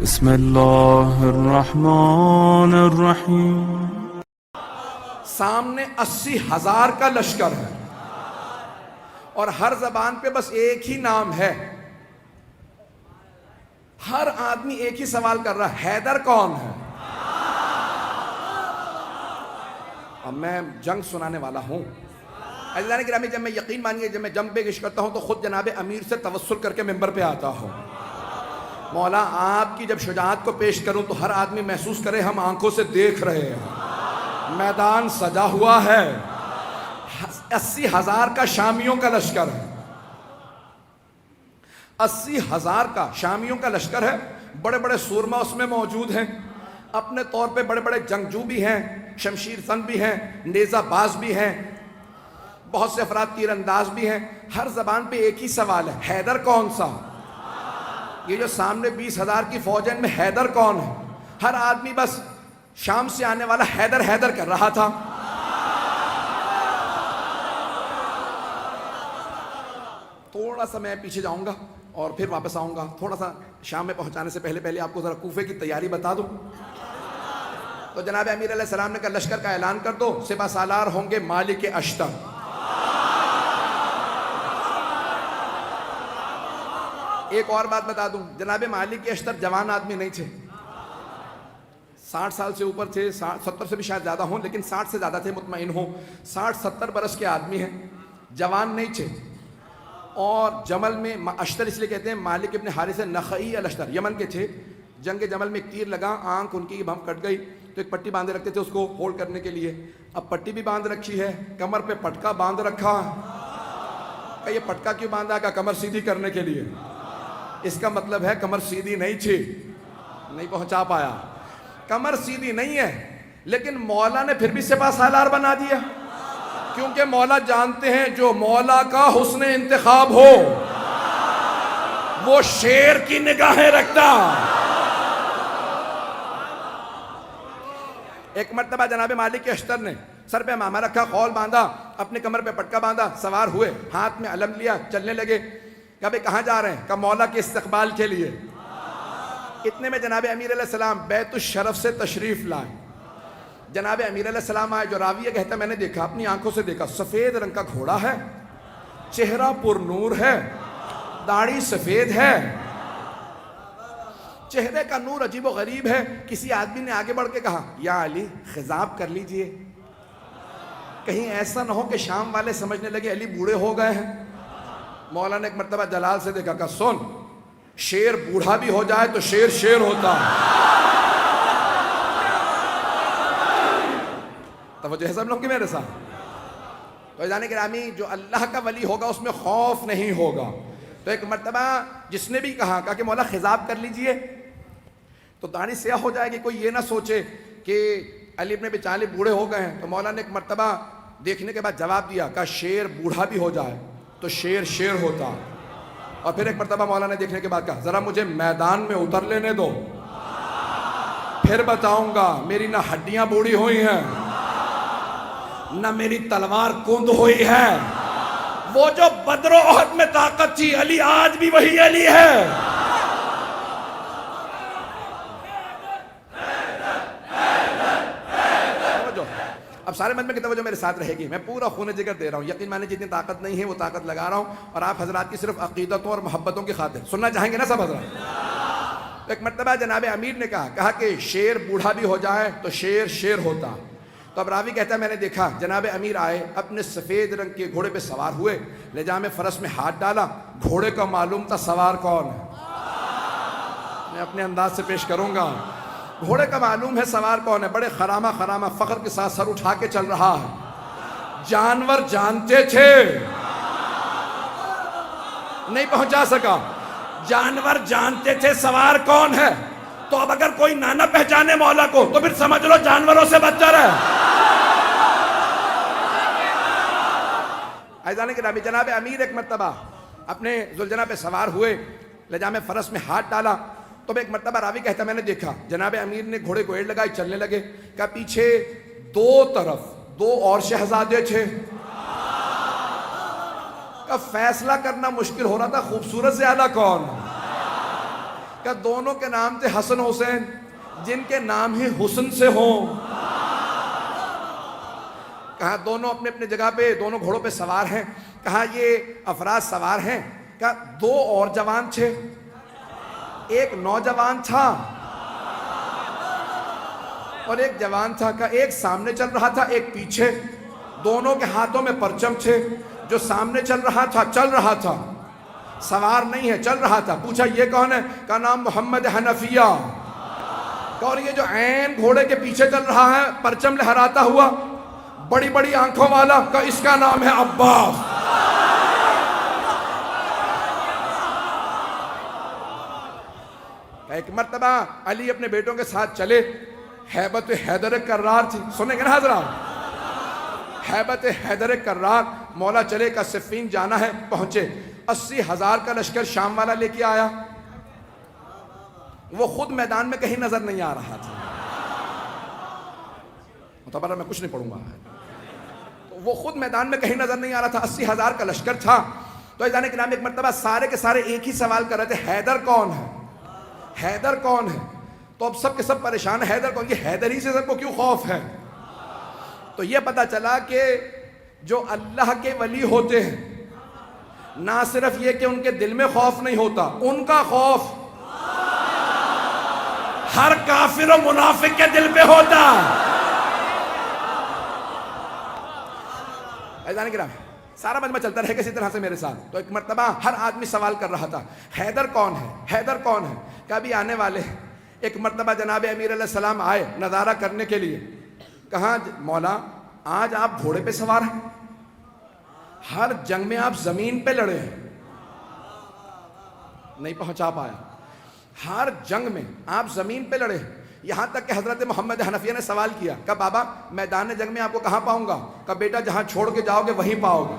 بسم اللہ الرحمن الرحیم۔ سامنے 80,000 کا لشکر ہے اور ہر زبان پہ بس ایک ہی نام ہے۔ ہر آدمی ایک ہی سوال کر رہا ہے، حیدر کون ہے؟ اب میں جنگ سنانے والا ہوں۔ عزیزان گرامی، جب میں یقین مانیے جب میں جنگ پیش کرتا ہوں تو خود جناب امیر سے توسل کر کے ممبر پہ آتا ہوں، مولا آپ کی جب شجاعت کو پیش کروں تو ہر آدمی محسوس کرے ہم آنکھوں سے دیکھ رہے ہیں، میدان سجا ہوا ہے۔ 80,000 کا شامیوں کا لشکر ہے، 80,000 کا شامیوں کا لشکر ہے۔ بڑے بڑے سورما اس میں موجود ہیں، اپنے طور پہ بڑے بڑے جنگجو بھی ہیں، شمشیر زن بھی ہیں، نیزہ باز بھی ہیں، بہت سے افراد تیر انداز بھی ہیں۔ ہر زبان پہ ایک ہی سوال ہے، حیدر کون سا؟ یہ جو سامنے 20,000 کی فوج ہے ان میں حیدر کون ہے؟ ہر آدمی بس شام سے آنے والا حیدر حیدر کر رہا تھا۔ تھوڑا سا میں پیچھے جاؤں گا اور پھر واپس آؤں گا، تھوڑا سا شام میں پہنچانے سے پہلے آپ کو ذرا کوفے کی تیاری بتا دوں۔ تو جناب امیر علیہ السلام نے کہا لشکر کا اعلان کر دو، سپہ سالار ہوں گے مالک اشتر۔ ایک اور بات بتا دوں، جناب مالک اشتر جوان آدمی نہیں تھے، 60 سال سے اوپر تھے، 70 سے بھی شاید زیادہ ہوں، لیکن 60 سے زیادہ تھے، مطمئن ہوں، 60-70 برس کے آدمی ہیں، جوان نہیں تھے۔ اور جمل میں اشتر اس لیے کہتے ہیں، مالک ابن حارث نخعی الاشتر یمن کے تھے۔ جنگ جمل میں ایک تیر لگا، آنکھ ان کی بم کٹ گئی، تو ایک پٹی باندھے رکھتے تھے اس کو ہولڈ کرنے کے لیے۔ اب پٹی بھی باندھ رکھی ہے، کمر پہ پٹکا باندھ رکھا، کہ یہ پٹکا کیوں باندھا؟ کہ کمر سیدھی کرنے کے لیے۔ اس کا مطلب ہے کمر سیدھی نہیں تھی، نہیں پہنچا پایا، کمر سیدھی نہیں ہے، لیکن مولا نے پھر بھی سپہ سالار بنا دیا، کیونکہ مولا جانتے ہیں جو مولا کا حسن انتخاب ہو وہ شیر کی نگاہیں رکھتا۔ ایک مرتبہ جناب مالک اشتر نے سر پہ امامہ رکھا، خول باندھا، اپنے کمر پہ پٹکا باندھا، سوار ہوئے، ہاتھ میں علم لیا، چلنے لگے۔ کہا بھئی کہاں جا رہے ہیں؟ کہا مولا کے استقبال کے لیے۔ اتنے میں جناب امیر علیہ السلام بیت الشرف سے تشریف لائے۔ جناب امیر علیہ السلام آئے، جو راویہ کہتا ہے میں نے دیکھا، اپنی آنکھوں سے دیکھا، سفید رنگ کا گھوڑا ہے، چہرہ پر نور ہے، داڑھی سفید ہے، چہرے کا نور عجیب و غریب ہے۔ کسی آدمی نے آگے بڑھ کے کہا یا علی خضاب کر لیجئے، کہیں ایسا نہ ہو کہ شام والے سمجھنے لگے علی بوڑھے ہو گئے ہیں۔ مولا نے ایک مرتبہ جلال سے دیکھا، کہا سن، شیر بوڑھا بھی ہو جائے تو شیر شیر ہوتا ہے۔ توجہ ہے سب لوگ کی میرے ساتھ؟ تو جانے گرامی، جو اللہ کا ولی ہوگا اس میں خوف نہیں ہوگا۔ تو ایک مرتبہ جس نے بھی کہا کہ مولا خضاب کر لیجئے تو داڑھی سیاہ ہو جائے گی، کوئی یہ نہ سوچے کہ علی ابن ابی طالب بوڑھے ہو گئے ہیں۔ تو مولا نے ایک مرتبہ دیکھنے کے بعد جواب دیا، کہا شیر بوڑھا بھی ہو جائے تو شیر شیر ہوتا۔ اور پھر ایک مرتبہ مولا نے دیکھنے کے بعد کہا ذرا مجھے میدان میں اتر لینے دو، پھر بتاؤں گا میری نہ ہڈیاں بوڑھی ہوئی ہیں نہ میری تلوار کند ہوئی ہے۔ وہ جو بدر و احد میں طاقت تھی، علی آج بھی وہی علی ہے۔ اب سارے مجمع کی توجہ میرے ساتھ رہے گی، میں پورا خون جگر دے رہا ہوں، یقین مانے جتنی طاقت نہیں ہے وہ طاقت لگا رہا ہوں، اور آپ حضرات کی صرف عقیدتوں اور محبتوں کی خاطر سننا چاہیں گے نا سب حضرات؟ ایک مرتبہ جناب امیر نے کہا کہ شیر بوڑھا بھی ہو جائے تو شیر شیر ہوتا۔ تو اب راوی کہتا ہے میں نے دیکھا جناب امیر آئے، اپنے سفید رنگ کے گھوڑے پہ سوار ہوئے، لجام فرس میں ہاتھ ڈالا، گھوڑے کا معلوم تھا سوار کون ہے، میں اپنے انداز سے پیش کروں گا۔ گھوڑے کا معلوم ہے سوار کون ہے، بڑے خرامہ فخر کے ساتھ سر اٹھا کے چل رہا ہے۔ جانور جانتے تھے، نہیں پہنچا سکا، جانور جانتے تھے سوار کون ہے۔ تو اب اگر کوئی نہ پہچانے مولا کو تو پھر سمجھ لو جانوروں سے بدتر ہے۔ عزیزان گرامی، جناب امیر ایک مرتبہ اپنے ذوالجناح پہ سوار ہوئے، لجام فرس میں ہاتھ ڈالا، تو ایک مرتبہ راوی کہتا میں نے دیکھا جناب امیر نے گھوڑے کو ایڑ لگائی، چلنے لگے، کہ پیچھے دو طرف دو اور شہزادے تھے، کہ فیصلہ کرنا مشکل ہو رہا تھا خوبصورت زیادہ کون ہے۔ کہ دونوں کے نام تھے حسن حسین، جن کے نام ہی حسن سے ہوں۔ کہا دونوں اپنے اپنے جگہ پہ، دونوں گھوڑوں پہ سوار ہیں۔ کہا یہ افراد سوار ہیں، کہا دو اور جوان تھے، ایک نوجوان تھا اور ایک جوان تھا۔ کہا ایک سامنے چل رہا تھا، ایک پیچھے، دونوں کے ہاتھوں میں پرچم تھے۔ جو سامنے چل رہا تھا سوار نہیں ہے، چل رہا تھا۔ پوچھا یہ کون ہے؟ کہا نام محمد حنفیہ۔ اور یہ جو عین گھوڑے کے پیچھے چل رہا ہے پرچم لہراتا ہوا، بڑی بڑی آنکھوں والا، کہا اس کا نام ہے عباس۔ ایک مرتبہ علی اپنے بیٹوں کے ساتھ چلے، ہیبت حیدر کرار تھی، سنیں گے نا حضرات؟ ہیبت حیدر کرار، مولا چلے کا صفین جانا ہے، پہنچے۔ 80,000 کا لشکر شام والا لے کے آیا، وہ خود میدان میں کہیں نظر نہیں آ رہا تھا۔ متبرہ میں کچھ نہیں پڑھوں گا، وہ خود میدان میں کہیں نظر نہیں آ رہا تھا۔ 80,000 کا لشکر تھا۔ تو عزیزان کرام ایک مرتبہ سارے کے سارے ایک ہی سوال کر رہے تھے، حیدر کون ہے؟ حیدر کون ہے؟ تو اب سب کے سب پریشان ہیں، حیدر کون؟ یہ حیدر ہی سے سب کو کیوں خوف ہے؟ تو یہ پتا چلا کہ جو اللہ کے ولی ہوتے ہیں، نہ صرف یہ کہ ان کے دل میں خوف نہیں ہوتا، ان کا خوف ہر کافر و منافق کے دل پہ ہوتا۔ عزیزان کرام سارا مجمع چلتا رہے کسی طرح سے میرے ساتھ۔ تو ایک مرتبہ ہر آدمی سوال کر رہا تھا، حیدر کون ہے؟ حیدر کون ہے؟ کبھی آنے والے۔ ایک مرتبہ جناب امیر علیہ السلام آئے نظارہ کرنے کے لیے۔ کہاں مولا آج آپ گھوڑے پہ سوار ہیں، ہر جنگ میں آپ زمین پہ لڑے ہیں، نہیں پہنچا پایا۔ ہر جنگ میں آپ زمین پہ لڑے ہیں، یہاں تک کہ حضرت محمد حنفیہ نے سوال کیا کہ بابا میدان جنگ میں آپ کو کہاں پاؤں گا؟ کہ بیٹا جہاں چھوڑ کے جاؤ گے وہیں پاؤ گے۔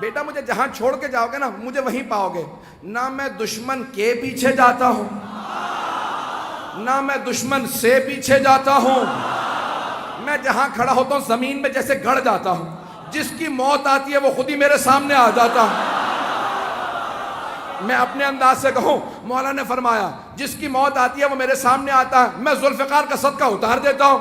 بیٹا مجھے جہاں چھوڑ کے جاؤ گے نا مجھے وہیں پاؤ گے۔ نہ میں دشمن کے پیچھے جاتا ہوں، نہ میں دشمن سے پیچھے جاتا ہوں، میں جہاں کھڑا ہوتا ہوں زمین میں جیسے گڑ جاتا ہوں، جس کی موت آتی ہے وہ خود ہی میرے سامنے آ جاتا ہوں۔ میں اپنے انداز سے کہوں، مولا نے فرمایا جس کی موت آتی ہے وہ میرے سامنے آتا ہے، میں ذوالفقار کا صدقہ اتار دیتا ہوں۔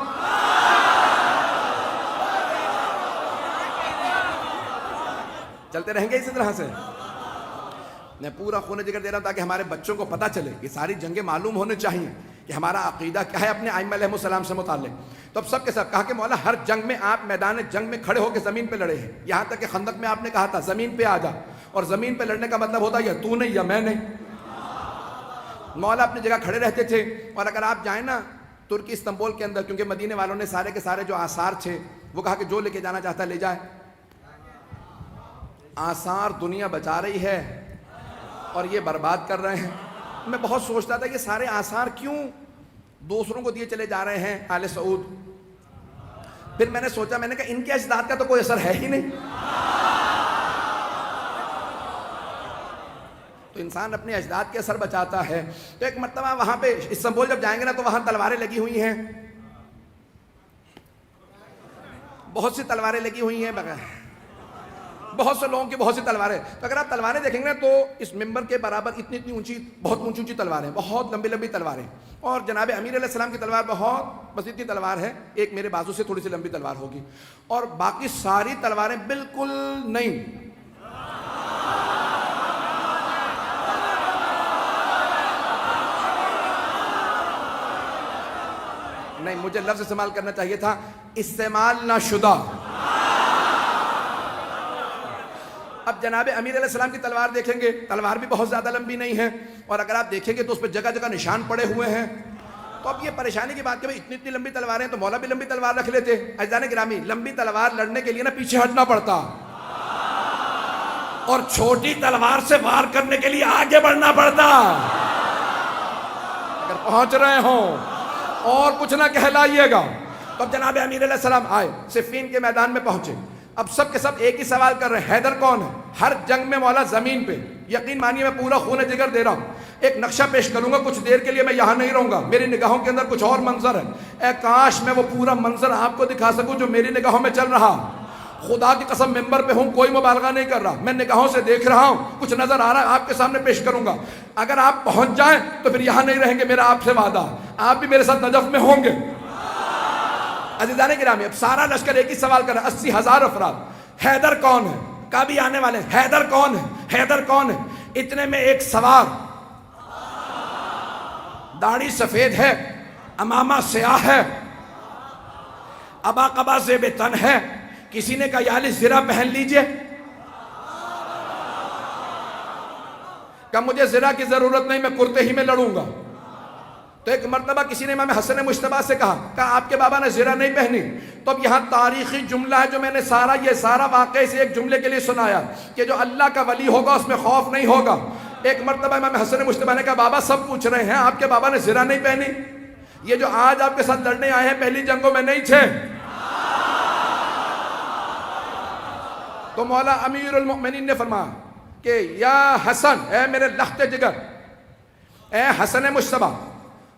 چلتے رہیں گے اسی طرح سے۔ میں پورا خون جگر دے رہا ہوں تاکہ ہمارے بچوں کو پتہ چلے، یہ ساری جنگیں معلوم ہونے چاہیے کہ ہمارا عقیدہ کیا ہے اپنے ائمہ علیہ السلام سے متعلق۔ تو اب سب کے سب کہا کہ مولا ہر جنگ میں آپ میدان جنگ میں کھڑے ہو کے زمین پہ لڑے ہیں، یہاں تک کہ خندق میں آپ نے کہا تھا زمین پہ آ جا، اور زمین پہ لڑنے کا مطلب ہوتا ہے یا تو نہیں یا میں نہیں۔ مولا اپنی جگہ کھڑے رہتے تھے، اور اگر آپ جائیں نا ترکی استنبول کے اندر، کیونکہ مدینے والوں نے سارے کے سارے جو آثار تھے وہ کہا کہ جو لے کے جانا چاہتا ہے لے جائے۔ آثار دنیا بچا رہی ہے اور یہ برباد کر رہے ہیں۔ میں بہت سوچتا تھا یہ سارے آثار کیوں دوسروں کو دیے چلے جا رہے ہیں آل سعود۔ پھر میں نے سوچا، میں نے کہا ان کے اجداد کا تو کوئی اثر ہے ہی نہیں۔ تو انسان اپنے اجداد کے اثر بچاتا ہے۔ تو ایک مرتبہ وہاں پہ استنبول جب جائیں گے نا تو وہاں تلواریں لگی ہوئی ہیں، بہت سی تلواریں لگی ہوئی ہیں، بہت سے لوگوں کی بہت سی تلواریں۔ تو اگر آپ تلواریں دیکھیں گے تو اس ممبر کے برابر اتنی اونچی، بہت اونچی اونچی تلواریں، بہت لمبی لمبی تلواریں، اور جناب امیر علیہ السلام کی تلوار بہت بس اتنی تلوار ہے، ایک میرے بازو سے تھوڑی سی لمبی تلوار ہوگی، اور باقی ساری تلواریں بالکل نہیں۔ نہیں، مجھے لفظ استعمال کرنا چاہیے تھا استعمال نہ شدہ۔ اب جناب امیر علیہ السلام کی تلوار دیکھیں گے، تلوار بھی بہت زیادہ لمبی نہیں ہے، اور اگر آپ دیکھیں گے تو اس پہ جگہ جگہ نشان پڑے ہوئے ہیں۔ تو اب یہ پریشانی کی بات کہ اتنی اتنی لمبی تلواریں ہیں تو مولا بھی لمبی تلوار رکھ لیتے۔ عزیزان گرامی لمبی تلوار لڑنے کے لیے نا پیچھے ہٹنا پڑتا، اور چھوٹی تلوار سے وار کرنے کے لیے آگے بڑھنا پڑتا۔ اگر پہنچ رہے ہوں اور کچھ نہ کہلائیے گا۔ تو اب جناب امیر علیہ السلام آئے، صفین کے میدان میں پہنچے۔ اب سب کے سب ایک ہی سوال کر رہے ہیں، حیدر کون ہے؟ ہر جنگ میں مولا زمین پہ، یقین مانیے میں پورا خون جگر دے رہا ہوں۔ ایک نقشہ پیش کروں گا، کچھ دیر کے لیے میں یہاں نہیں رہوں گا، میری نگاہوں کے اندر کچھ اور منظر ہے، اے کاش میں وہ پورا منظر آپ کو دکھا سکوں جو میری نگاہوں میں چل رہا۔ خدا کی قسم ممبر پہ ہوں، کوئی مبالغہ نہیں کر رہا، میں نگاہوں سے دیکھ رہا ہوں، کچھ نظر آ رہا ہے، آپ کے سامنے پیش کروں گا۔ اگر آپ پہنچ جائیں تو پھر یہاں نہیں رہیں گے، میرا آپ سے وعدہ، آپ بھی میرے ساتھ نجف میں ہوں گے۔ عزیزان گرامی، اب سارا لشکر ایک ہی سوال کر رہا ہے، 80,000 افراد، حیدر کون ہے؟ کبھی آنے والے ہیں، حیدر کون ہے؟ حیدر کون ہے؟ اتنے میں ایک سوار، داڑھی سفید ہے، امامہ سیاہ ہے، ابا قبا زیب تن ہے، کسی نے کہا یا علی زرہ پہن لیجئے، کہ مجھے زرہ کی ضرورت نہیں، میں کرتے ہی میں لڑوں گا۔ تو ایک مرتبہ کسی نے امام حسن مجتبیٰ سے کہا آپ کے بابا نے زرہ نہیں پہنی، تو اب یہاں تاریخی جملہ ہے جو میں نے یہ سارا واقعہ سے ایک جملے کے لیے سنایا کہ جو اللہ کا ولی ہوگا اس میں خوف نہیں ہوگا۔ ایک مرتبہ امام حسن مجتبیٰ نے کہا بابا سب پوچھ رہے ہیں آپ کے بابا نے زرہ نہیں پہنی، یہ جو آج آپ کے ساتھ لڑنے آئے ہیں پہلی جنگوں میں نہیں تھے۔ تو مولا امیر المؤمنین نے فرمایا کہ یا حسن، اے میرے لخت جگر، اے حسن مجتبیٰ،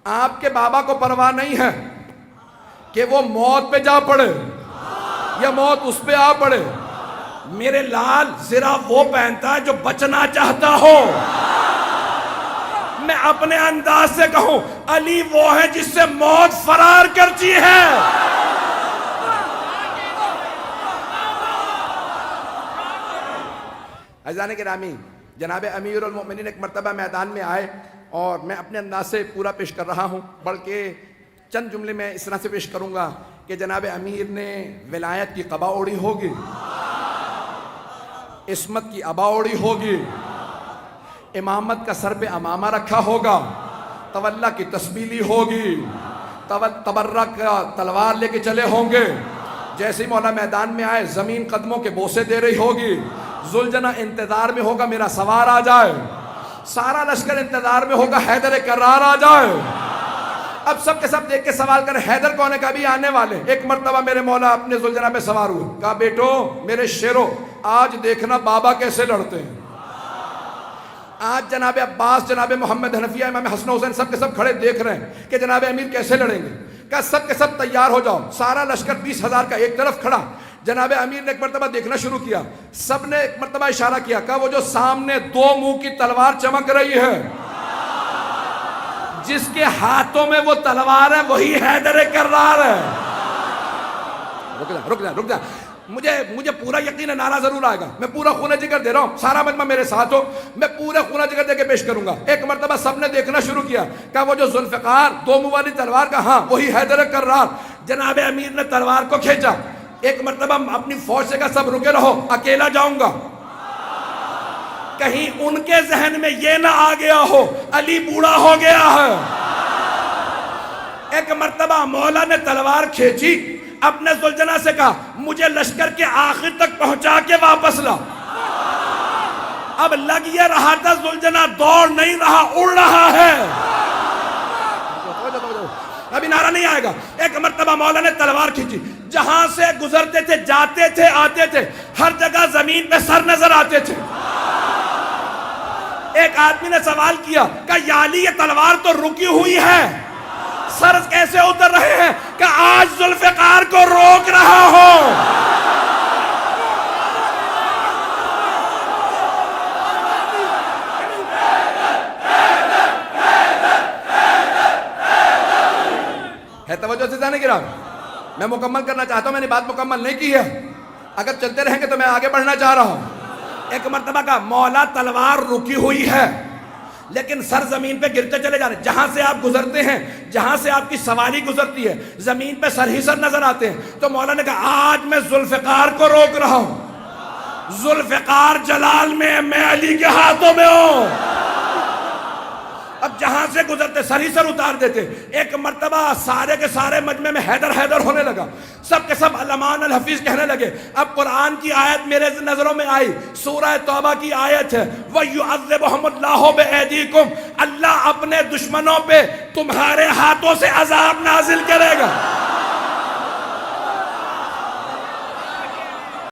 آپ کے بابا کو پرواہ نہیں ہے کہ وہ موت پہ جا پڑے یا موت اس پہ آ پڑے، میرے لال زرہ وہ پہنتا ہے جو بچنا چاہتا ہو۔ میں اپنے انداز سے کہوں علی وہ ہے جس سے موت فرار کرتی ہے۔ عزیزان گرامی، جناب امیر المؤمنین ایک مرتبہ میدان میں آئے اور میں اپنے انداز سے پورا پیش کر رہا ہوں، بلکہ چند جملے میں اس طرح سے پیش کروں گا کہ جناب امیر نے ولایت کی قبا اوڑی ہوگی، عصمت کی عبا اوڑی ہوگی، امامت کا سر پہ امامہ رکھا ہوگا، تولا کی تسبیح لی ہوگی، تبرک کا تلوار لے کے چلے ہوں گے، جیسے مولا میدان میں آئے زمین قدموں کے بوسے دے رہی ہوگی، ذوالجناح انتظار میں ہوگا میرا سوار آ جائے، سارا لشکر انتظار میں ہوگا حیدر کرار آ جائے۔ اب سب کے سب دیکھ کے سوال کریں حیدر کون ہے؟ کبھی آنے والے۔ ایک مرتبہ میرے مولا اپنے ذوالجناح پہ سوار ہوئے، کہا بیٹو میرے شیرو آج دیکھنا بابا کیسے لڑتے ہیں۔ آج جناب عباس، جناب محمد حنفیہ، امام حسن حسین سب کے سب کھڑے دیکھ رہے ہیں کہ جناب امیر کیسے لڑیں گے۔ کہا سب کے سب تیار ہو جاؤ، سارا لشکر 20,000 کا ایک طرف کھڑا۔ جناب امیر نے ایک مرتبہ دیکھنا شروع کیا، سب نے ایک مرتبہ اشارہ کیا، کہا وہ جو سامنے 2 منہ کی تلوار چمک رہی ہے، جس کے ہاتھوں میں وہ تلوار ہے وہی حیدر کرار ہے۔ رک جا، مجھے پورا یقین ہے نعرہ ضرور آئے گا، میں پورا خونہ جگر دے رہا ہوں، سارا مجمع میرے ساتھ ہو، میں پورا خونہ جگر دے کے پیش کروں گا۔ ایک مرتبہ سب نے دیکھنا شروع کیا، کہا وہ جو ذوالفقار 2 منہ والی تلوار کا، ہاں وہی حیدر کرار۔ جناب امیر نے تلوار کو کھینچا، ایک مرتبہ اپنی فوج سے کہا سب رکے رہو، اکیلا جاؤں گا، کہیں ان کے ذہن میں یہ نہ آ گیا ہو علی بوڑھا ہو گیا ہے۔ ایک مرتبہ مولا نے تلوار کھینچی، اپنے ذوالجناح سے کہا مجھے لشکر کے آخر تک پہنچا کے واپس لا۔ اب لگ یہ رہا تھا ذوالجناح دوڑ نہیں رہا، اڑ رہا ہے۔ ابھی نعرہ نہیں آئے گا۔ ایک مرتبہ مولا نے تلوار کھینچی، جہاں سے گزرتے تھے، جاتے تھے، آتے تھے، ہر جگہ زمین پہ سر نظر آتے تھے۔ ایک آدمی نے سوال کیا کہ یا علی یہ تلوار تو رکی ہوئی ہے، سر کیسے اتر رہے ہیں؟ کہ آج ذوالفقار کو روک رہا ہو۔ ہے توجہ سے جانے گرام، میں مکمل کرنا چاہتا ہوں، میں نے بات مکمل نہیں کی ہے، اگر چلتے رہیں گے تو میں آگے بڑھنا چاہ رہا ہوں۔ ایک مرتبہ کا مولا تلوار رکی ہوئی ہے لیکن سر زمین پہ گرتے چلے جا رہے ہیں، جہاں سے آپ گزرتے ہیں، جہاں سے آپ کی سواری گزرتی ہے، زمین پہ سر ہی سر نظر آتے ہیں۔ تو مولا نے کہا آج میں ذوالفقار کو روک رہا ہوں، ذوالفقار جلال میں علی کے ہاتھوں میں ہوں۔ اب جہاں سے گزرتے سر ہی سر اتار دیتے۔ ایک مرتبہ سارے کے سارے مجمع میں حیدر حیدر ہونے لگا، سب کے سب علمان الحفیظ کہنے لگے۔ اب قرآن کی آیت میرے نظروں میں آئی، سورہ توبہ کی آیت ہے، وَيُعَذِّبُهُمُ اللَّهُ بِأَيْدِيكُمْ، اللہ اپنے دشمنوں پہ تمہارے ہاتھوں سے عذاب نازل کرے گا۔